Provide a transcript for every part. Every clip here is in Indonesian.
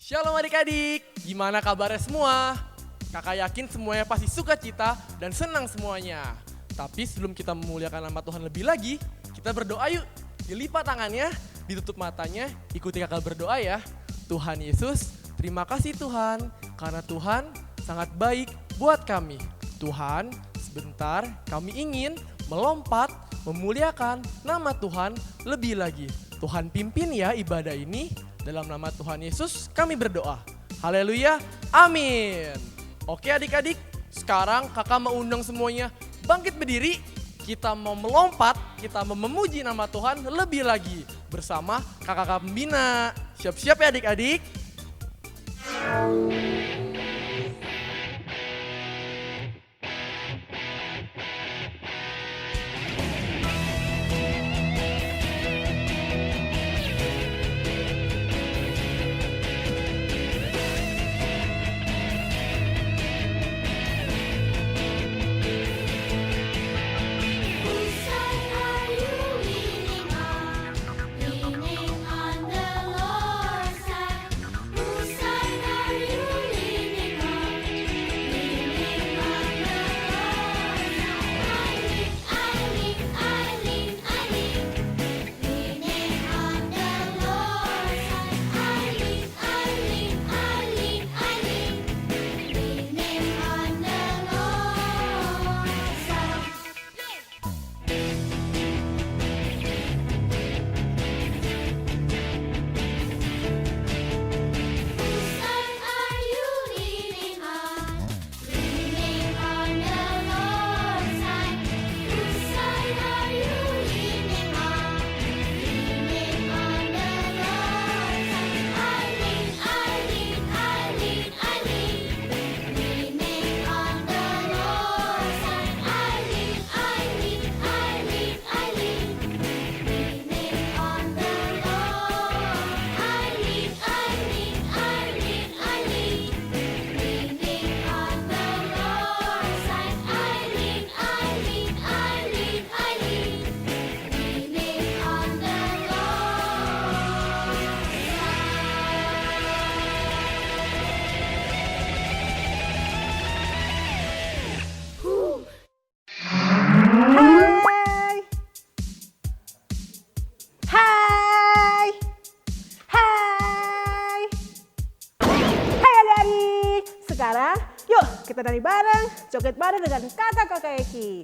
Shalom adik-adik, gimana kabarnya semua? Kakak yakin semuanya pasti suka cita dan senang semuanya. Tapi sebelum kita memuliakan nama Tuhan lebih lagi, kita berdoa yuk. Dilipat tangannya, ditutup matanya, ikuti kakak berdoa ya. Tuhan Yesus, terima kasih Tuhan, karena Tuhan sangat baik buat kami. Tuhan, sebentar kami ingin melompat, memuliakan nama Tuhan lebih lagi. Tuhan pimpin ya ibadah ini. Dalam nama Tuhan Yesus kami berdoa. Haleluya, amin. Oke adik-adik, sekarang kakak mau undang semuanya bangkit berdiri. Kita mau melompat, kita mau memuji nama Tuhan lebih lagi. Bersama kakak-kakak pembina. Siap-siap ya adik-adik. Sekarang, yuk kita nari bareng, joget bareng dengan kakak-kakak Eki.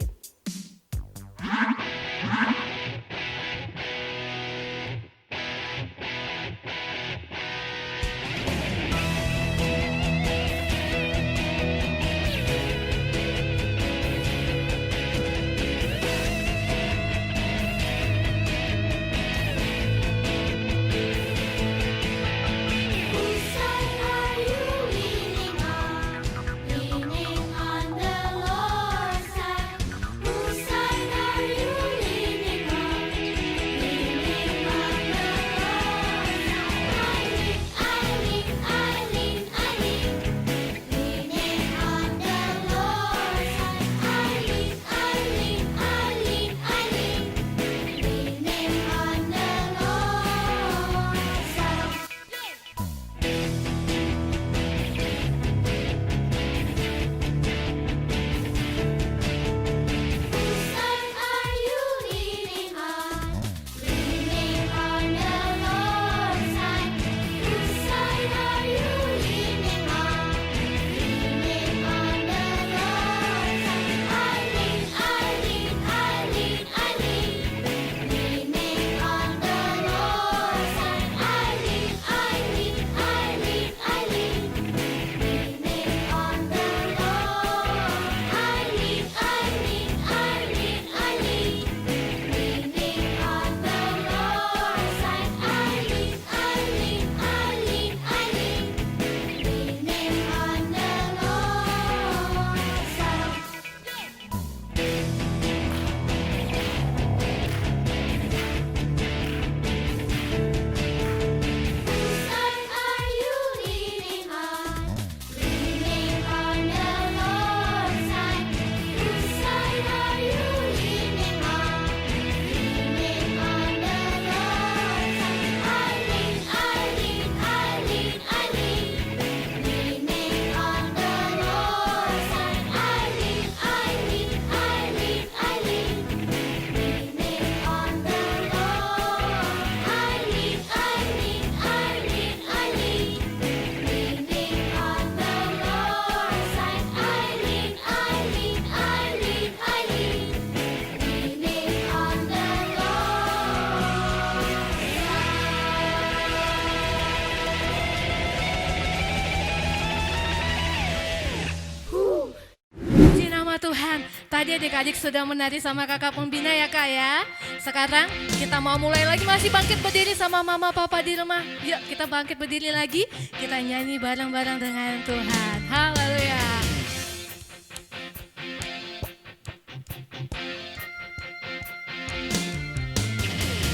tadi adik-adik sudah menari sama kakak pembina ya kak ya. Sekarang kita mau mulai lagi, masih bangkit berdiri sama mama papa di rumah. Yuk kita bangkit berdiri lagi, kita nyanyi bareng-bareng dengan Tuhan. Haleluya.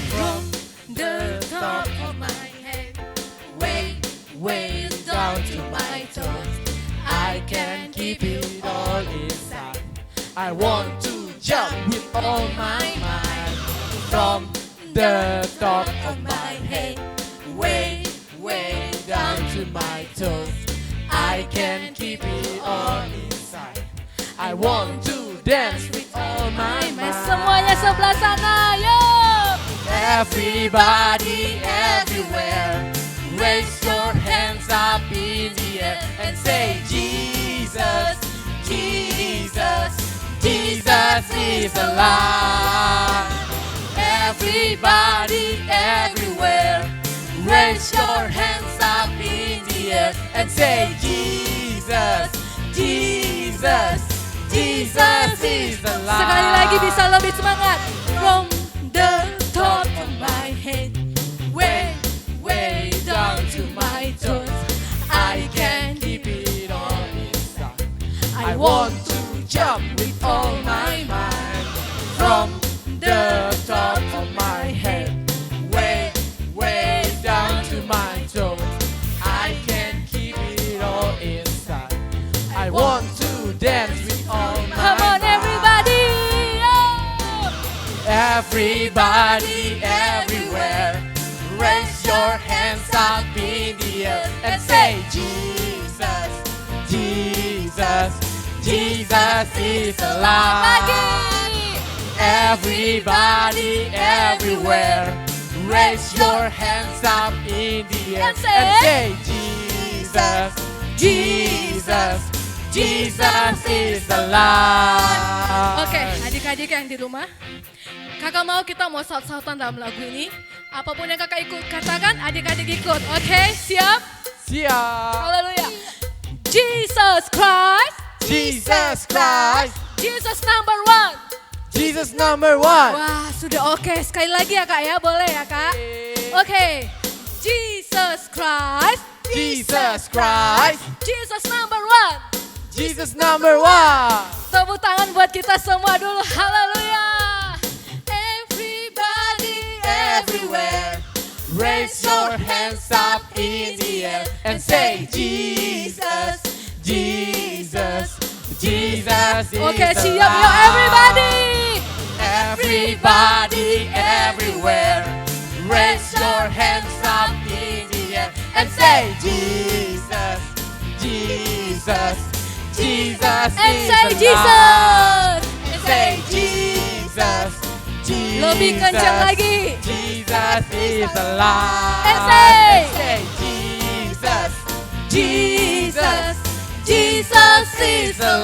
From the top of my head, way down to my toes, I can keep it all inside. I want to jump with all my might. From the top of my head, way down to my toes, I can keep it all inside. I want to dance with all my might. Semuanya sebelah sana, yo! Everybody, everywhere, raise your hands up in the air and say, Jesus, Jesus, Jesus is alive. Everybody, everywhere, raise your hands up in the air and say, Jesus, Jesus, Jesus is alive. Sekali lagi bisa lebih semangat. From the top of my head, way down to my toes, I can keep it all inside. I want to jump with all my might. From the top of my head, way down to my toes, I can keep it all inside. I want to dance with all my Come on might. everybody! Oh! Everybody, everywhere, raise your hands up in the air and say, Jesus, Jesus, Jesus is alive. Lagi! Everybody, everywhere, raise your hands up in the air And say, and say, Jesus, Jesus, Jesus is alive. Oke, adik-adik yang di rumah, kakak mau kita mau saut-sautan dalam lagu ini. Apapun yang kakak ikut katakan, adik-adik ikut. Oke, siap? Siap. Haleluya. Jesus Christ, Jesus Christ, Jesus number one. Jesus number one. Wah, sudah oke. Sekali lagi ya kak ya, boleh ya kak? Oke. Jesus Christ, Jesus Christ, Jesus number one. Jesus number one. Tepuk tangan buat kita semua dulu. Haleluya. Everybody, Everywhere, raise your hands up in the air and say, Jesus, Jesus, Jesus is Oke, siap alive. ya everybody. Everybody, everywhere, raise your hands up in the air and say, Jesus, Jesus, Jesus And is say alive. Jesus. And say Jesus, Jesus. Lebih kencang lagi. Jesus is alive. And say, Jesus, Jesus, Jesus is alive.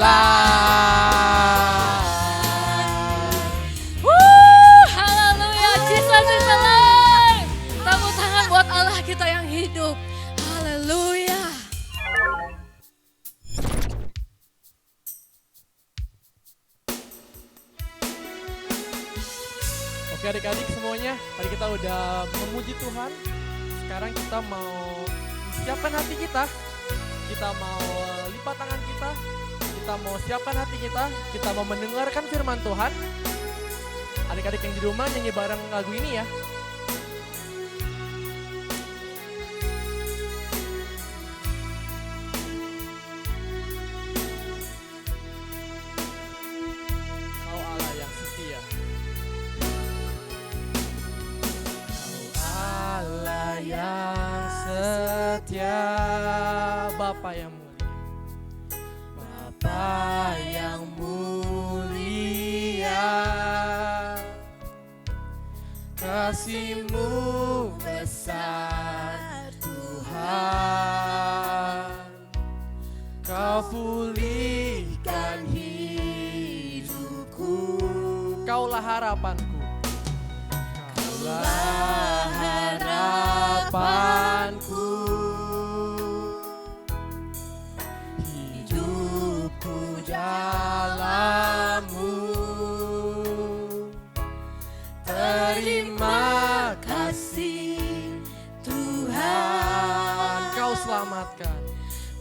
Haleluya, Jesus is alive. Tepuk tangan buat Allah kita yang hidup. Haleluya. Oke adik-adik semuanya, tadi kita udah memuji Tuhan. Sekarang kita mau siapkan hati kita. Kita mau lipat tangan kita. Kita mau siapkan hati kita. Kita mau mendengarkan firman Tuhan. Adik-adik yang di rumah nyanyi bareng lagu ini ya. Kau Allah yang setia. Allah yang setia, Bapa yang mulia, Bapa yang mulia, kasih-Mu besar Tuhan, Kau pulihkan hidupku, Kaulah harapanku. Kaulah harapanku, hidupku dalam-Mu. selamatkan.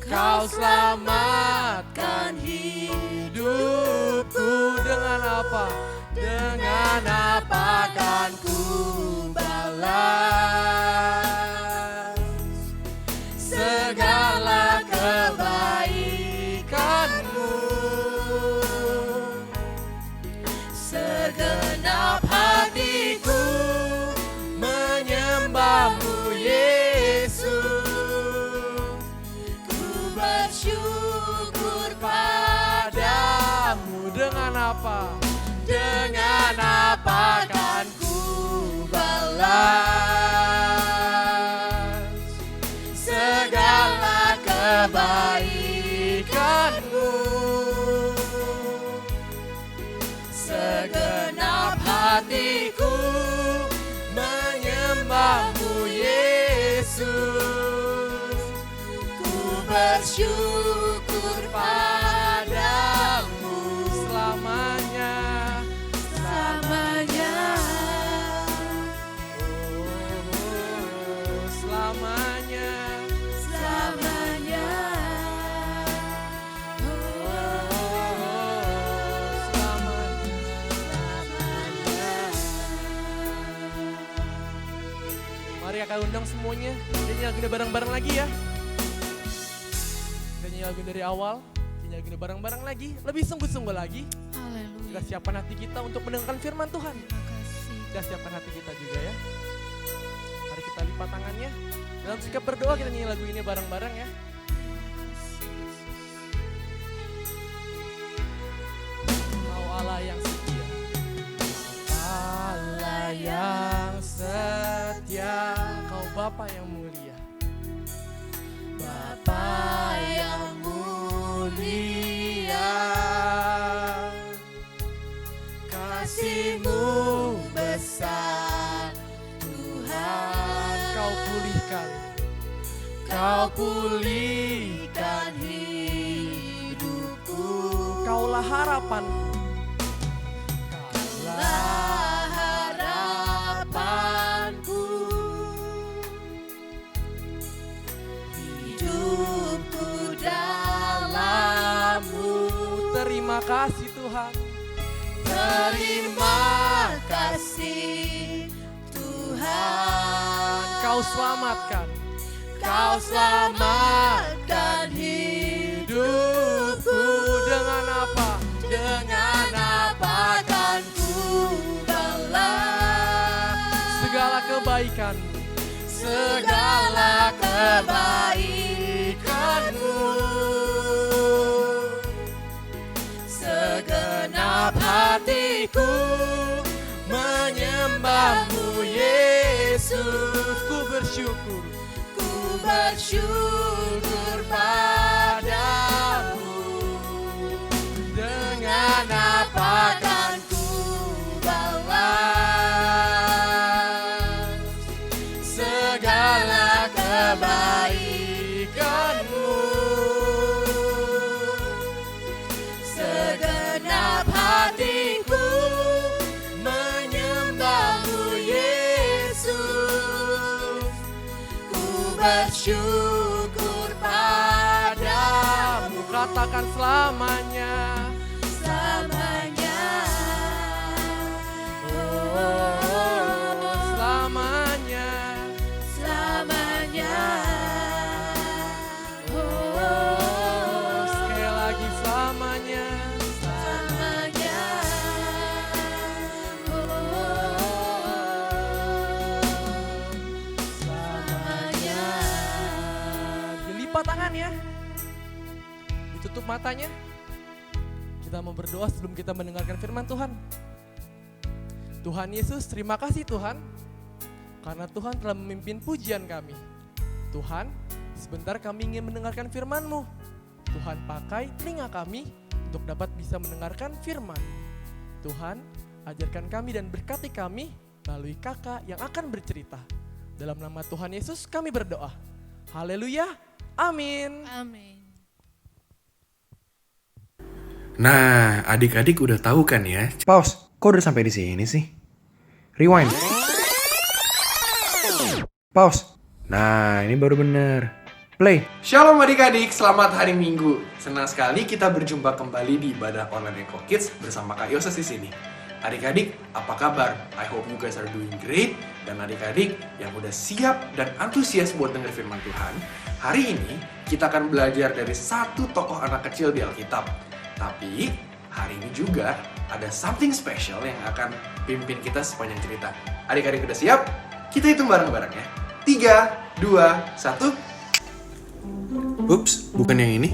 Kau selamatkan hidupku. Dengan apa? Dengan apa kan ku balas segala kebaikanmu. Segenap hatiku menyembahmu Yesus. Ku bersyukur padamu. Dengan apa? Dengan apa kan ku balas segala kebaikanmu. Segenap hatiku menyembahmu Yesus. Ku bersyukur padamu selamanya. Selamanya. Oh, selamanya. Selamanya. Mari kakak undang semuanya, kita nyanyi lagunya bareng-bareng lagi ya. Kita nyanyi lagu dari awal, kita nyanyi lagunya bareng-bareng lagi, lebih sungguh-sungguh lagi. Haleluya. Kita siapkan hati kita untuk mendengarkan firman Tuhan. Terima kasih. Kita siapkan hati kita juga ya. Mari kita lipat tangannya. Dalam sikap berdoa kita nyanyi lagu ini bareng-bareng ya. Kau Allah yang setia. Allah yang setia. Kau Bapa yang mulia. Bapa yang mulia. Kasih-Mu besar Tuhan. Kau pulihkan. Kau pulihkan hidupku. Kaulah harapanku. Kaulah harapanku. Hidupku dalam-Mu. Terima kasih Tuhan. Terima kasih Tuhan. Kau selamatkan. Kau selamatkan hidupku. Dengan apa? Dengan apa kan ku balas segala kebaikan. Segala kebaikanmu. Segenap hatiku menyembahmu Yesus. Ku bersyukur. Ku bersyukur padamu. Dengan apa kan ku balas segala kebaikanmu. Segenap hatiku menyembahmu Yesus. Ku bersyukur padamu. Katakan selamanya. Selamanya. Oh, selamanya. Selamanya. Oh, sekali lagi selamanya. Selamanya. Selamanya. Dilipat tangannya. Ditutup matanya. Kita mau berdoa sebelum kita mendengarkan firman Tuhan. Tuhan Yesus, terima kasih Tuhan. Karena Tuhan telah memimpin pujian kami. Tuhan, sebentar kami ingin mendengarkan firman-Mu. Tuhan, pakai telinga kami untuk dapat bisa mendengarkan firman. Tuhan, ajarkan kami dan berkati kami melalui kakak yang akan bercerita. Dalam nama Tuhan Yesus kami berdoa. Haleluya, amin. Amin. Nah, adik-adik udah tahu kan ya? Pause, kok udah sampai di sini sih? Rewind. Pause. Nah, ini baru bener. Play. Shalom adik-adik, selamat hari Minggu. Senang sekali kita berjumpa kembali di ibadah online Eko Kids bersama Kak Yoses di sini. Adik-adik, apa kabar? I hope you guys are doing great. Dan adik-adik yang udah siap dan antusias buat denger firman Tuhan, hari ini kita akan belajar dari satu tokoh anak kecil di Alkitab. Tapi hari ini juga ada something special yang akan pimpin kita sepanjang cerita. Adik-adik udah siap? Kita hitung bareng-bareng ya. 3, 2, 1. Ups, bukan yang ini.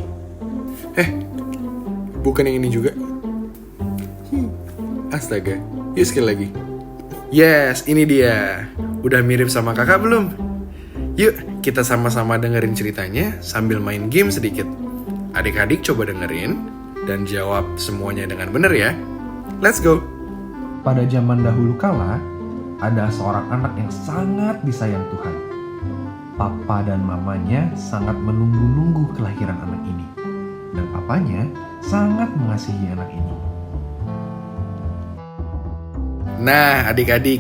Bukan yang ini juga. Astaga, yuk sekali lagi. Yes, ini dia. Udah mirip sama kakak belum? Yuk, kita sama-sama dengerin ceritanya sambil main game sedikit. Adik-adik coba dengerin dan jawab semuanya dengan benar ya. Let's go. Pada zaman dahulu kala, ada seorang anak yang sangat disayang Tuhan. Papa dan mamanya sangat menunggu-nunggu kelahiran anak ini. Dan papanya sangat mengasihi anak ini. Nah, adik-adik,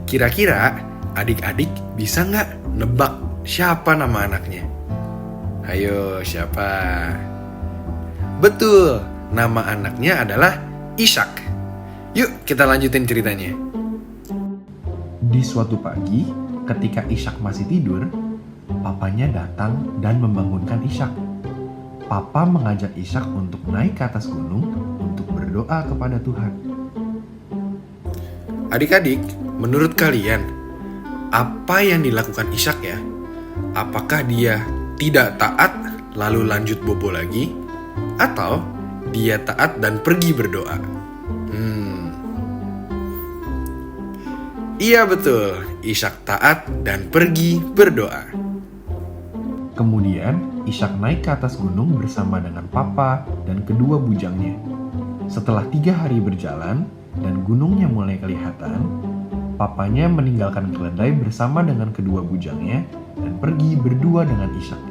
kira-kira adik-adik bisa nggak nebak siapa nama anaknya? Ayo, siapa? Betul, nama anaknya adalah Ishak. Yuk, kita lanjutin ceritanya. Di suatu pagi, ketika Ishak masih tidur, papanya datang dan membangunkan Ishak. Papa mengajak Ishak untuk naik ke atas gunung untuk berdoa kepada Tuhan. Adik-adik, menurut kalian, apa yang dilakukan Ishak ya? Apakah dia tidak taat lalu lanjut bobo lagi? Atau dia taat dan pergi berdoa? Iya betul, Ishak taat dan pergi berdoa. Kemudian, Ishak naik ke atas gunung bersama dengan papa dan kedua bujangnya. Setelah 3 hari berjalan dan gunungnya mulai kelihatan, papanya meninggalkan keledai bersama dengan kedua bujangnya dan pergi berdua dengan Ishak.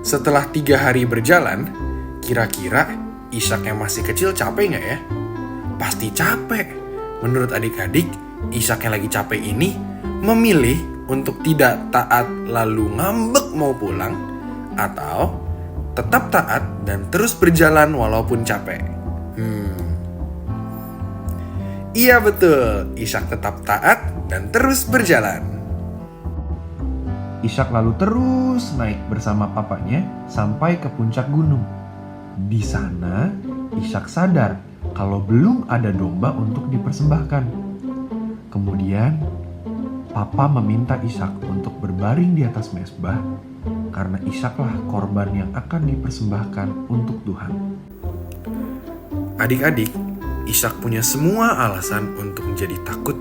Setelah 3 hari berjalan, kira-kira Ishak yang masih kecil capek nggak ya? Pasti capek. Menurut adik-adik, Ishak yang lagi capek ini memilih untuk tidak taat lalu ngambek mau pulang, atau tetap taat dan terus berjalan walaupun capek. Iya betul, Ishak tetap taat dan terus berjalan. Ishak lalu terus naik bersama papanya sampai ke puncak gunung. Di sana, Ishak sadar kalau belum ada domba untuk dipersembahkan. Kemudian, papa meminta Ishak untuk berbaring di atas mezbah karena Ishaklah korban yang akan dipersembahkan untuk Tuhan. Adik-adik, Ishak punya semua alasan untuk menjadi takut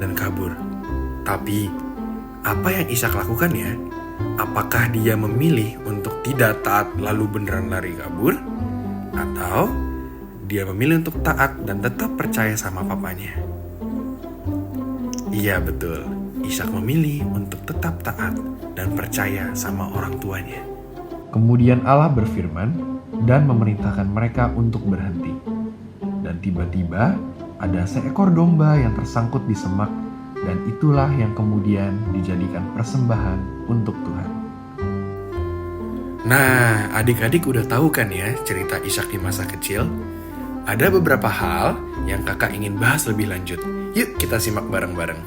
dan kabur. Tapi, apa yang Ishak lakukan ya? Apakah dia memilih untuk tidak taat lalu beneran lari kabur? Atau dia memilih untuk taat dan tetap percaya sama papanya? Iya betul, Ishak memilih untuk tetap taat dan percaya sama orang tuanya. Kemudian Allah berfirman dan memerintahkan mereka untuk berhenti. Dan tiba-tiba ada seekor domba yang tersangkut di semak, dan itulah yang kemudian dijadikan persembahan untuk Tuhan. Nah, adik-adik udah tahu kan ya cerita Ishak di masa kecil? Ada beberapa hal yang kakak ingin bahas lebih lanjut. Yuk kita simak bareng-bareng.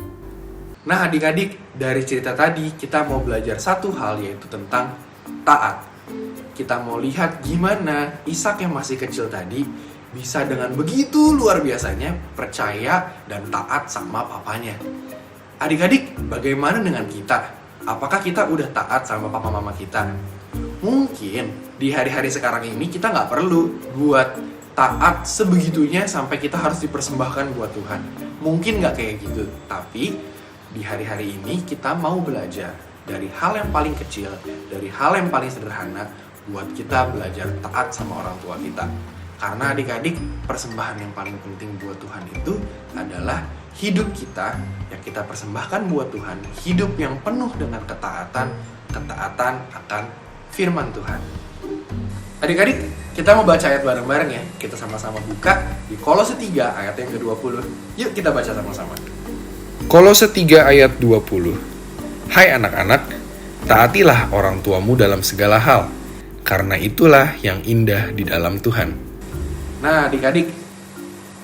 Nah adik-adik, dari cerita tadi kita mau belajar satu hal, yaitu tentang taat. Kita mau lihat gimana Ishak yang masih kecil tadi bisa dengan begitu luar biasanya percaya dan taat sama papanya. Adik-adik, bagaimana dengan kita? Apakah kita udah taat sama papa mama kita? Mungkin di hari-hari sekarang ini kita nggak perlu buat taat sebegitunya sampai kita harus dipersembahkan buat Tuhan. Mungkin nggak kayak gitu, tapi di hari-hari ini kita mau belajar dari hal yang paling kecil, dari hal yang paling sederhana, buat kita belajar taat sama orang tua kita. Karena adik-adik, persembahan yang paling penting buat Tuhan itu adalah hidup kita yang kita persembahkan buat Tuhan, hidup yang penuh dengan ketaatan akan firman Tuhan. Adik-adik, kita mau baca ayat bareng-bareng ya. Kita sama-sama buka di Kolose 3 ayat yang ke-20. Yuk kita baca sama-sama. Kolose 3 ayat 20. Hai anak-anak, Taatilah orang tuamu dalam segala hal, karena itulah yang indah di dalam Tuhan. Nah adik-adik,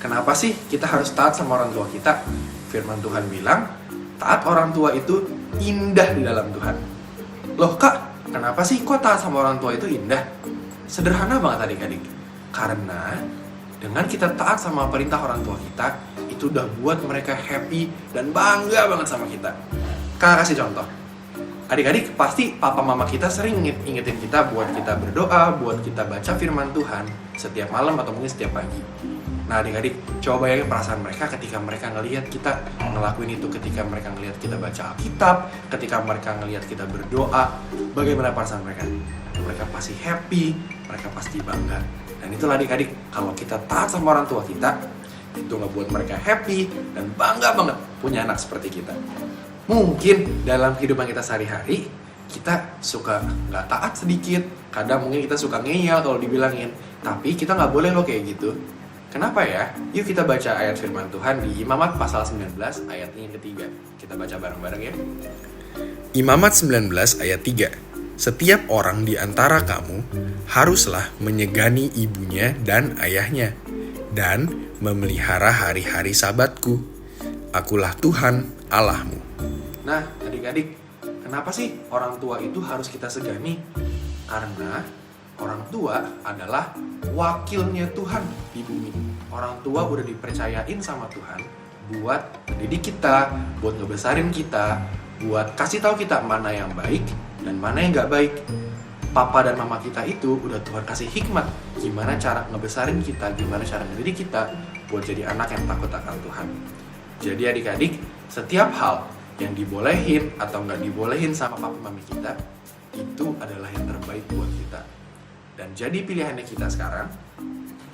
kenapa sih kita harus taat sama orang tua kita? Firman Tuhan bilang, taat orang tua itu indah di dalam Tuhan. Loh kak, kenapa sih kok taat sama orang tua itu indah? Sederhana banget adik-adik. Karena dengan kita taat sama perintah orang tua kita, itu udah buat mereka happy dan bangga banget sama kita. Kakak kasih contoh. Adik-adik pasti papa mama kita sering ingetin kita buat kita berdoa, buat kita baca firman Tuhan setiap malam atau mungkin setiap pagi. Nah adik-adik, coba bayangin perasaan mereka ketika mereka ngelihat kita ngelakuin itu, ketika mereka ngelihat kita baca Alkitab, ketika mereka ngelihat kita berdoa, bagaimana perasaan mereka? Mereka pasti happy, mereka pasti bangga. Dan itulah adik-adik, kalau kita taat sama orang tua kita, itu ngebuat mereka happy dan bangga banget punya anak seperti kita. Mungkin dalam kehidupan kita sehari-hari, kita suka nggak taat sedikit, kadang mungkin kita suka ngeyel kalau dibilangin, tapi kita nggak boleh loh kayak gitu. Kenapa ya? Yuk kita baca ayat firman Tuhan di Imamat pasal 19 ayatnya yang ketiga. Kita baca bareng-bareng ya. Imamat 19 ayat 3. Setiap orang di antara kamu haruslah menyegani ibunya dan ayahnya, dan memelihara hari-hari sabatku. Akulah Tuhan Allahmu. Nah, adik-adik, kenapa sih orang tua itu harus kita segani? Karena orang tua adalah wakilnya Tuhan di bumi. Orang tua udah dipercayain sama Tuhan buat mendidik kita, buat ngebesarin kita, buat kasih tahu kita mana yang baik dan mana yang nggak baik. Papa dan mama kita itu udah Tuhan kasih hikmat gimana cara ngebesarin kita, gimana cara mendidik kita buat jadi anak yang takut akan Tuhan. Jadi adik-adik, setiap hal yang dibolehin atau nggak dibolehin sama papa mami kita, itu adalah yang terbaik buat kita. Dan jadi pilihannya kita sekarang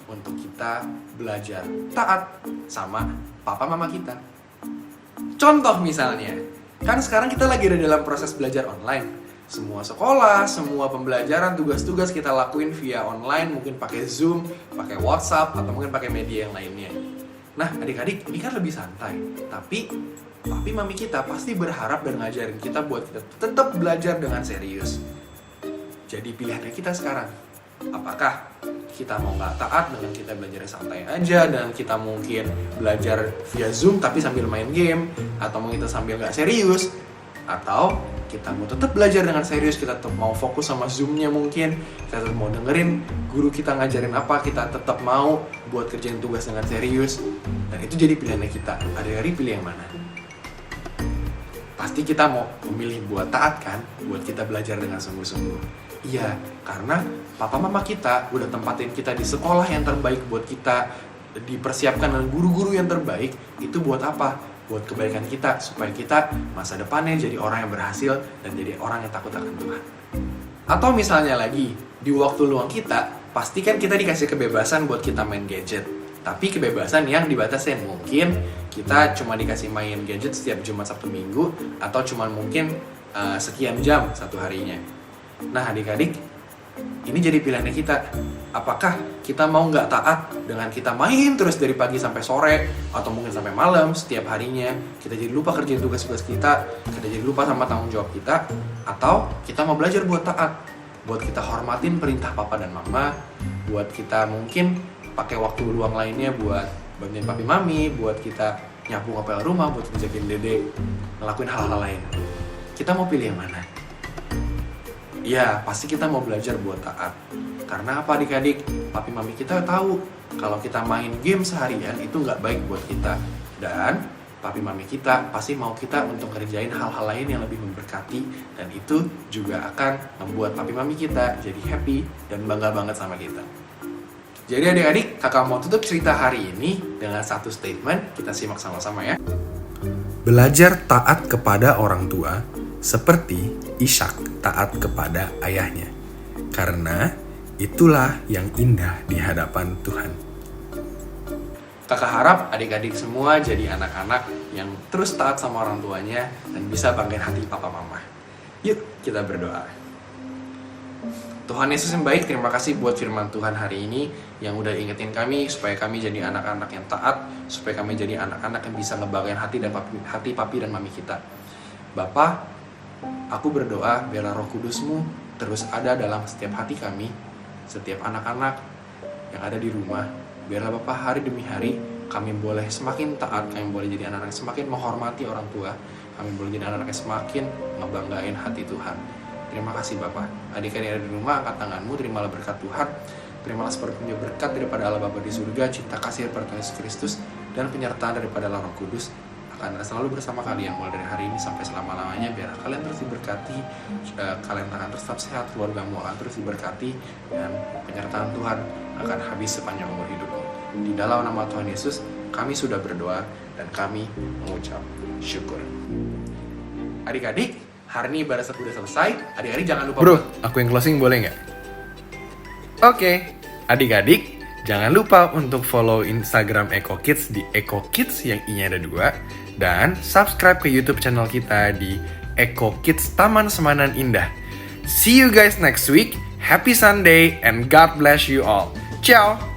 untuk kita belajar taat sama papa mama kita. Contoh misalnya, kan sekarang kita lagi ada dalam proses belajar online. Semua sekolah, semua pembelajaran, tugas-tugas kita lakuin via online, mungkin pakai Zoom, pakai WhatsApp, atau mungkin pakai media yang lainnya. Nah adik-adik, ini kan lebih santai, tapi papi mami kita pasti berharap dan ngajarin kita buat kita tetap belajar dengan serius. Jadi pilihannya kita sekarang, apakah kita mau nggak taat dengan kita belajar santai aja dan kita mungkin belajar via Zoom tapi sambil main game, atau mungkin kita sambil nggak serius, atau kita mau tetap belajar dengan serius, kita tetap mau fokus sama Zoom-nya mungkin, kita tetap mau dengerin guru kita ngajarin apa, kita tetap mau buat kerjain tugas dengan serius. Dan itu jadi pilihannya kita. Adik-adik pilih yang mana? Pasti kita mau memilih buat taat kan, buat kita belajar dengan sungguh-sungguh. Iya, karena papa mama kita udah tempatin kita di sekolah yang terbaik buat kita, dipersiapkan dengan guru-guru yang terbaik. Itu buat apa? Buat kebaikan kita, supaya kita masa depannya jadi orang yang berhasil dan jadi orang yang takut akan Tuhan. Atau misalnya lagi, di waktu luang kita, pastikan kita dikasih kebebasan buat kita main gadget. Tapi kebebasan yang dibatasin, mungkin kita cuma dikasih main gadget setiap Jumat, Sabtu, Minggu, atau cuma mungkin sekian jam satu harinya. Nah adik-adik, ini jadi pilihannya kita. Apakah kita mau nggak taat dengan kita main terus dari pagi sampai sore, atau mungkin sampai malam setiap harinya, kita jadi lupa kerjain tugas-tugas kita jadi lupa sama tanggung jawab kita, atau kita mau belajar buat taat, buat kita hormatin perintah papa dan mama, buat kita mungkin pakai waktu luang lainnya buat bantuin papi mami, buat kita nyapu ngepel rumah, buat ngejakin dede, ngelakuin hal-hal lain. Kita mau pilih yang mana? Ya, pasti kita mau belajar buat taat. Karena apa adik-adik? Papi mami kita tahu kalau kita main game seharian itu nggak baik buat kita. Dan papi mami kita pasti mau kita untuk ngerjain hal-hal lain yang lebih memberkati. Dan itu juga akan membuat papi mami kita jadi happy dan bangga banget sama kita. Jadi adik-adik, kakak mau tutup cerita hari ini dengan satu statement. Kita simak sama-sama ya. Belajar taat kepada orang tua seperti Ishak taat kepada ayahnya, karena itulah yang indah di hadapan Tuhan. Kakak harap adik-adik semua jadi anak-anak yang terus taat sama orang tuanya dan bisa banggain hati papa mama. Yuk kita berdoa. Tuhan Yesus yang baik, terima kasih buat firman Tuhan hari ini yang udah ingetin kami supaya kami jadi anak-anak yang taat, supaya kami jadi anak-anak yang bisa ngebanggain hati papi dan mami kita. Bapa, Aku berdoa biarlah Roh Kudus-Mu terus ada dalam setiap hati kami, setiap anak-anak yang ada di rumah. Biarlah Bapa hari demi hari kami boleh semakin taat, kami boleh jadi anak-anak yang semakin menghormati orang tua, kami boleh jadi anak-anak yang semakin ngebanggain hati Tuhan. Terima kasih Bapa. Adik-adik yang ada di rumah, angkat tanganmu, terimalah berkat Tuhan. Terimalah sepenuhnya berkat daripada Allah Bapa di surga, cinta kasih daripada Tuhan Yesus Kristus, dan penyertaan daripada Allah Roh Kudus akan selalu bersama kalian mulai dari hari ini sampai selama-lamanya. Biar kalian terus diberkati, kalian akan terus tetap sehat, keluargamu akan terus diberkati, dan penyertaan Tuhan akan habis sepanjang umur hidupmu. Di dalam nama Tuhan Yesus, kami sudah berdoa dan kami mengucap syukur. Adik-adik, hari ini ibadah sudah selesai. Adik-adik jangan lupa. Bro, aku yang closing boleh nggak? Oke, adik-adik, jangan lupa untuk follow Instagram Eko Kids di Eko Kids yang i-nya ada 2, dan subscribe ke YouTube channel kita di Eko Kids Taman Semanan Indah. See you guys next week. Happy Sunday and God bless you all. Ciao.